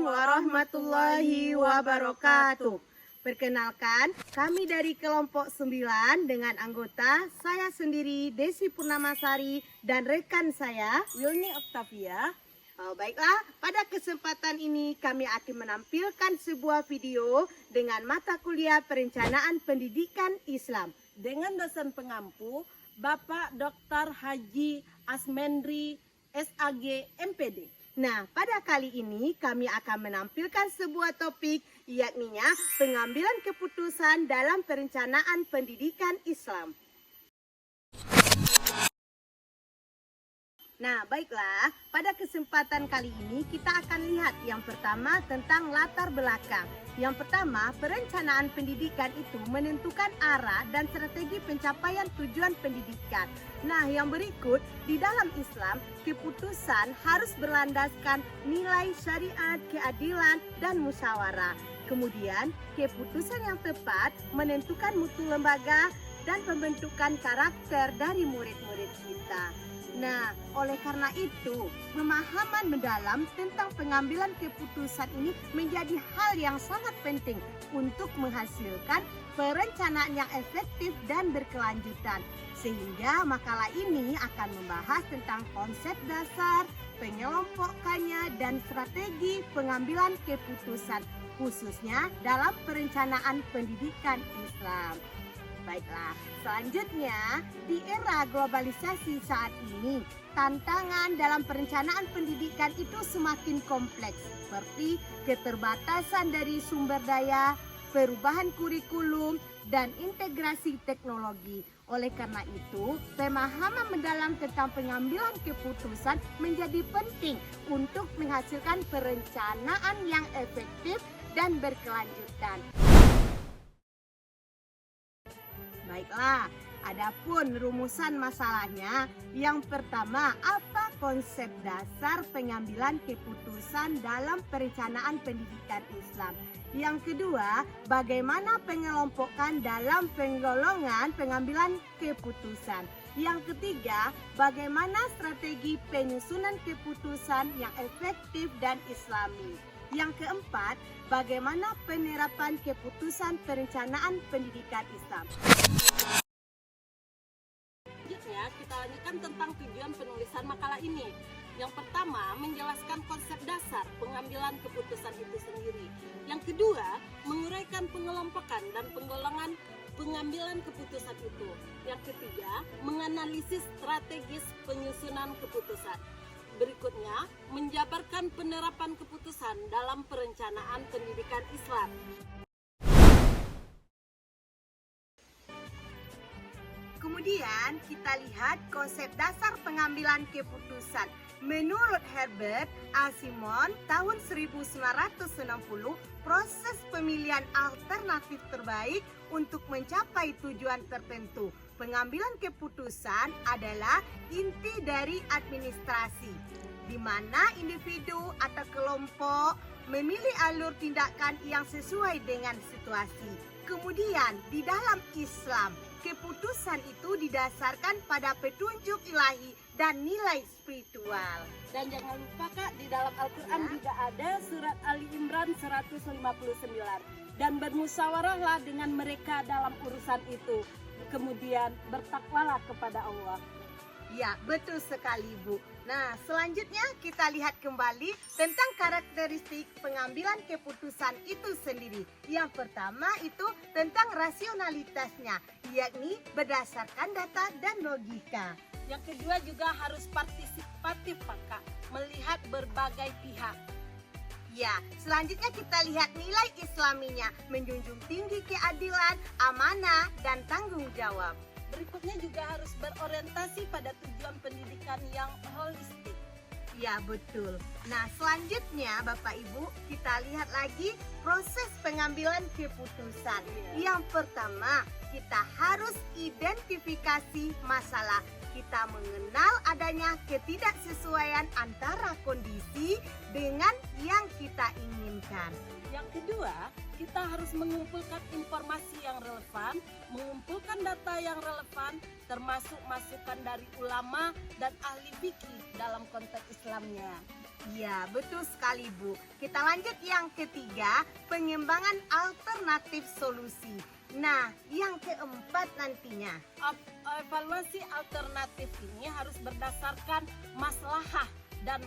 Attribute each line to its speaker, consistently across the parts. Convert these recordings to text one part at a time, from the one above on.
Speaker 1: warahmatullahi wabarakatuh. Perkenalkan, kami dari kelompok 9 dengan anggota saya sendiri Desi Purnamasari dan rekan saya
Speaker 2: Wilni Octavia.
Speaker 1: Baiklah, pada kesempatan ini kami akan menampilkan sebuah video dengan mata kuliah Perencanaan Pendidikan Islam
Speaker 2: Dengan dosen pengampu Bapak Dr. Haji Asmendri SAG MPD.
Speaker 1: Nah, pada kali ini kami akan menampilkan sebuah topik yakninya pengambilan keputusan dalam perencanaan pendidikan Islam. Nah, baiklah, pada kesempatan kali ini kita akan lihat yang pertama tentang latar belakang. Yang pertama, perencanaan pendidikan itu menentukan arah dan strategi pencapaian tujuan pendidikan. Nah, yang berikut, di dalam Islam, keputusan harus berlandaskan nilai syariat, keadilan, dan musyawarah. Kemudian, keputusan yang tepat menentukan mutu lembaga dan pembentukan karakter dari murid-murid kita. Nah, oleh karena itu, pemahaman mendalam tentang pengambilan keputusan ini menjadi hal yang sangat penting untuk menghasilkan perencanaan yang efektif dan berkelanjutan. Sehingga makalah ini akan membahas tentang konsep dasar, pengelompokannya, dan strategi pengambilan keputusan, khususnya dalam perencanaan pendidikan Islam. Baiklah, selanjutnya di era globalisasi saat ini, tantangan dalam perencanaan pendidikan itu semakin kompleks, seperti keterbatasan dari sumber daya, perubahan kurikulum, dan integrasi teknologi. Oleh karena itu, pemahaman mendalam tentang pengambilan keputusan menjadi penting untuk menghasilkan perencanaan yang efektif dan berkelanjutan. Baiklah, adapun rumusan masalahnya, yang pertama, apa konsep dasar pengambilan keputusan dalam perencanaan pendidikan Islam? Yang kedua, bagaimana pengelompokan dalam penggolongan pengambilan keputusan? Yang ketiga, bagaimana strategi penyusunan keputusan yang efektif dan islami? Yang keempat, bagaimana penerapan keputusan perencanaan pendidikan Islam?
Speaker 2: Selanjutnya, kita lanjutkan tentang tujuan penulisan makalah ini. Yang pertama, menjelaskan konsep dasar pengambilan keputusan itu sendiri. Yang kedua, menguraikan pengelompokan dan penggolongan pengambilan keputusan itu. Yang ketiga, menganalisis strategis penyusunan keputusan. Berikutnya, menjabarkan penerapan keputusan dalam perencanaan pendidikan Islam.
Speaker 1: Kemudian kita lihat konsep dasar pengambilan keputusan. Menurut Herbert Asimov tahun 1960, proses pemilihan alternatif terbaik untuk mencapai tujuan tertentu. Pengambilan keputusan adalah inti dari administrasi, di mana individu atau kelompok memilih alur tindakan yang sesuai dengan situasi. Kemudian di dalam Islam, keputusan itu didasarkan pada petunjuk ilahi dan nilai spiritual.
Speaker 2: Dan jangan lupa Kak, di dalam Al-Quran juga ada surat Ali Imran 159. Dan bermusyawarahlah dengan mereka dalam urusan itu. Kemudian bertakwalah kepada Allah.
Speaker 1: Ya, betul sekali Bu. Nah, selanjutnya kita lihat kembali tentang karakteristik pengambilan keputusan itu sendiri. Yang pertama itu tentang rasionalitasnya, yakni berdasarkan data dan logika.
Speaker 2: Yang kedua juga harus partisipatif Kak, melihat berbagai pihak.
Speaker 1: Ya, selanjutnya kita lihat nilai islaminya, menjunjung tinggi keadilan, amanah, dan tanggung jawab.
Speaker 2: Berikutnya juga harus berorientasi pada tujuan pendidikan yang holistik.
Speaker 1: Ya, betul. Nah, selanjutnya Bapak Ibu, kita lihat lagi proses pengambilan keputusan. Yang pertama, kita harus identifikasi masalah. Kita mengenal adanya ketidaksesuaian antara kondisi dengan yang kita inginkan.
Speaker 2: Yang kedua, kita harus mengumpulkan informasi yang relevan, mengumpulkan data yang relevan, termasuk masukan dari ulama dan ahli fikih dalam konteks Islamnya.
Speaker 1: Iya, betul sekali Bu. Kita lanjut yang ketiga, pengembangan alternatif solusi. Nah, yang keempat nantinya.
Speaker 2: Evaluasi alternatif ini harus berdasarkan maslahah dan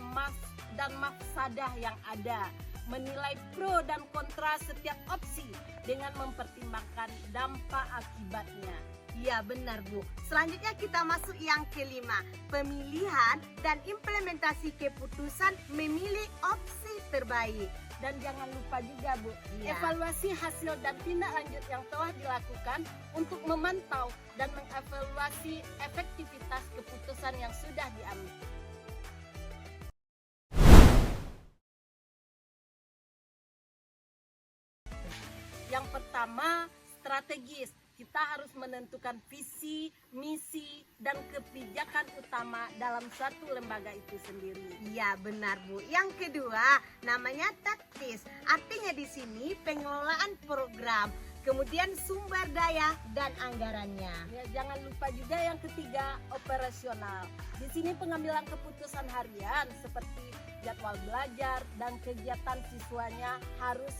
Speaker 2: mafsadah yang ada, menilai pro dan kontra setiap opsi dengan mempertimbangkan dampak akibatnya.
Speaker 1: Iya benar Bu. Selanjutnya kita masuk yang kelima, pemilihan dan implementasi keputusan memilih opsi terbaik.
Speaker 2: Dan jangan lupa juga Bu,
Speaker 1: Iya.
Speaker 2: evaluasi hasil dan tindak lanjut yang telah dilakukan untuk memantau dan mengevaluasi efektivitas keputusan yang sudah diambil. Yang pertama, strategis. Kita harus menentukan visi, misi, dan kebijakan utama dalam suatu lembaga itu sendiri.
Speaker 1: Iya benar Bu. Yang kedua, namanya taktis. Artinya di sini pengelolaan program, kemudian sumber daya dan anggarannya.
Speaker 2: Ya, jangan lupa juga yang ketiga, operasional. Di sini pengambilan keputusan harian seperti jadwal belajar dan kegiatan siswanya harus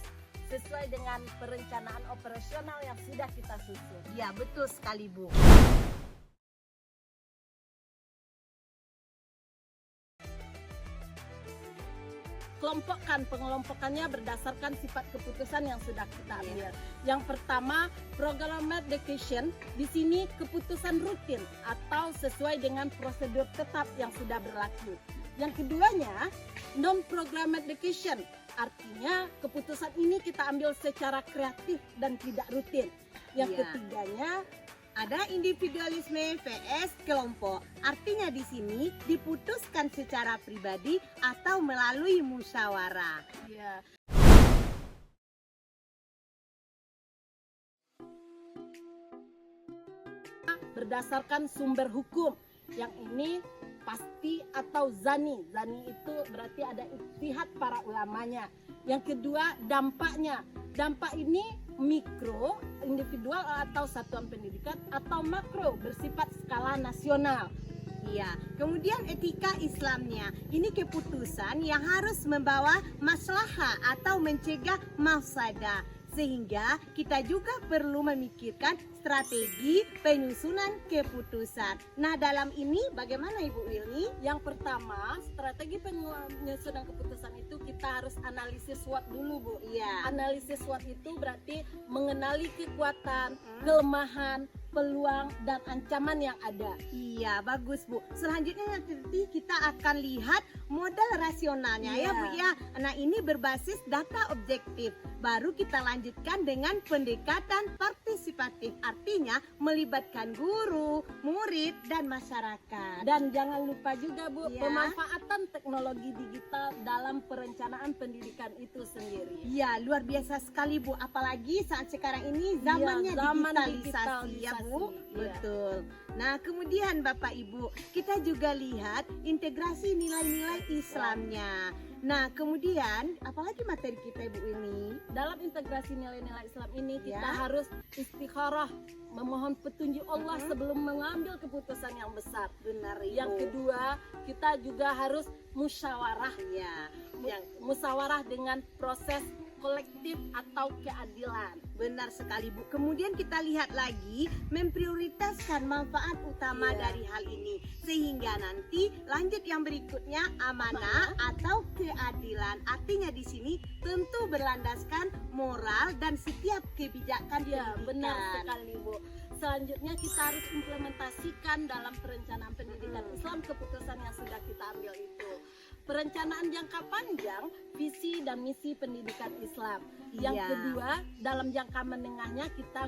Speaker 2: sesuai dengan perencanaan operasional yang sudah kita susun.
Speaker 1: Iya betul sekali Bu.
Speaker 2: Pengelompokannya berdasarkan sifat keputusan yang sudah kita ambil. Yang pertama, programmatic decision. Di sini keputusan rutin atau sesuai dengan prosedur tetap yang sudah berlaku. Yang keduanya, non-programmatic decision. Artinya keputusan ini kita ambil secara kreatif dan tidak rutin. Yang ketiganya,
Speaker 1: ada individualisme vs kelompok. Artinya di sini diputuskan secara pribadi atau melalui musyawarah.
Speaker 2: ya, berdasarkan sumber hukum. Yang ini pasti atau zani. Zani itu berarti ada ijtihad para ulamanya. Yang kedua, dampaknya. Dampak ini mikro, individual atau satuan pendidikan, atau makro, bersifat skala nasional.
Speaker 1: Iya, kemudian etika Islamnya. Ini keputusan yang harus membawa maslahah atau mencegah mafsadah. Sehingga kita juga perlu memikirkan strategi penyusunan keputusan. Nah, dalam ini bagaimana Ibu Wilni?
Speaker 2: Yang pertama, strategi penyusunan keputusan itu kita harus analisis SWOT dulu, Bu.
Speaker 1: Iya.
Speaker 2: Analisis SWOT itu berarti mengenali kekuatan, kelemahan, peluang, dan ancaman yang ada.
Speaker 1: Iya, bagus Bu. Selanjutnya nanti kita akan lihat modal rasionalnya ya Bu ya. Nah, ini berbasis data objektif. Baru kita lanjutkan dengan pendekatan partisipatif. Artinya melibatkan guru, murid, dan masyarakat.
Speaker 2: Dan jangan lupa juga Bu,
Speaker 1: Iya.
Speaker 2: pemanfaatan teknologi digital dalam perencanaan pendidikan itu sendiri.
Speaker 1: Iya, luar biasa sekali Bu. Apalagi saat sekarang ini zamannya
Speaker 2: zaman
Speaker 1: digitalisasi ya Bu.
Speaker 2: digitalisasi, iya.
Speaker 1: Betul. Nah, kemudian Bapak Ibu, kita juga lihat integrasi nilai-nilai Islamnya. Nah, kemudian apalagi materi kita Ibu ini?
Speaker 2: Dalam integrasi nilai-nilai Islam ini kita
Speaker 1: Ya.
Speaker 2: harus istikharah, memohon petunjuk Allah sebelum mengambil keputusan yang besar.
Speaker 1: Benar Ibu.
Speaker 2: Yang kedua, kita juga harus musyawarah.
Speaker 1: Iya, yang
Speaker 2: Musyawarah dengan proses kolektif atau keadilan.
Speaker 1: benar sekali Bu. Kemudian kita lihat lagi memprioritaskan manfaat utama
Speaker 2: Iya.
Speaker 1: dari hal ini. Sehingga nanti lanjut yang berikutnya amanah atau keadilan. Artinya di sini tentu berlandaskan moral dan setiap kebijakan
Speaker 2: Ya,
Speaker 1: pendidikan.
Speaker 2: benar sekali Bu. Selanjutnya kita harus implementasikan dalam perencanaan pendidikan Islam keputusan yang sudah kita ambil itu. Perencanaan jangka panjang, visi dan misi pendidikan Islam. Yang
Speaker 1: Iya.
Speaker 2: kedua, dalam jangka menengahnya kita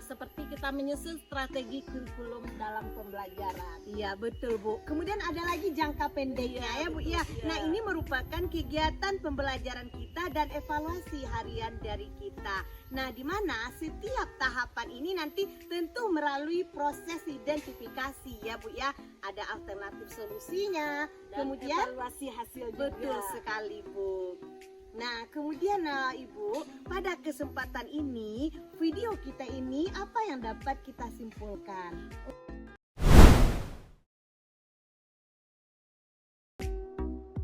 Speaker 2: seperti kita menyusun strategi kurikulum dalam pembelajaran.
Speaker 1: Iya betul Bu. Kemudian ada lagi jangka pendeknya
Speaker 2: Iya,
Speaker 1: ya Bu
Speaker 2: betul,
Speaker 1: ya.
Speaker 2: iya.
Speaker 1: Nah ini merupakan kegiatan pembelajaran kita dan evaluasi harian dari kita. Nah di mana setiap tahapan ini nanti tentu melalui proses identifikasi ya Bu ya. Ada alternatif solusinya.
Speaker 2: Dan
Speaker 1: Kemudian
Speaker 2: evaluasi hasil juga.
Speaker 1: betul sekali Bu. Nah kemudian Ibu, pada kesempatan ini video kita ini apa yang dapat kita simpulkan?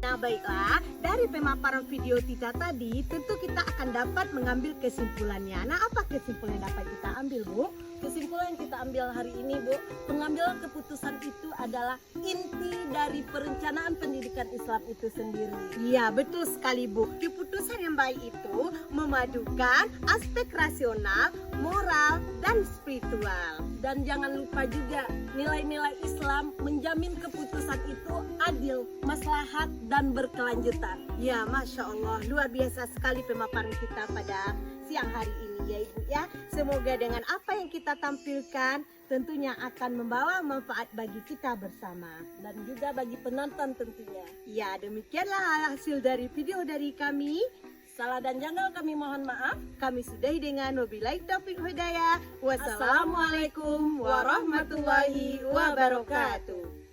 Speaker 1: Nah Nah baiklah, dari pemaparan video Tita tadi tentu kita akan dapat mengambil kesimpulannya. Nah apa kesimpulan yang dapat kita ambil, Bu?
Speaker 2: Kesimpulan yang kita ambil hari ini, Bu, pengambilan keputusan itu adalah inti dari perencanaan pendidikan Islam itu sendiri.
Speaker 1: Iya betul sekali, Bu. Keputusan yang baik itu memadukan aspek rasional, moral, dan spiritual.
Speaker 2: Dan jangan lupa juga nilai-nilai Islam menjamin keputusan itu adil, maslahat, dan berkelanjutan.
Speaker 1: Ya, Masya Allah, luar biasa sekali pemaparan kita pada siang hari ini ya Ibu ya. Semoga dengan apa yang kita tampilkan tentunya akan membawa manfaat bagi kita bersama.
Speaker 2: Dan juga bagi penonton tentunya.
Speaker 1: Ya, demikianlah hasil dari video dari kami.
Speaker 2: Salah dan janggal kami mohon maaf.
Speaker 1: Kami sudahi dengan wabillahi taufiq hidayah. Wassalamualaikum warahmatullahi wabarakatuh.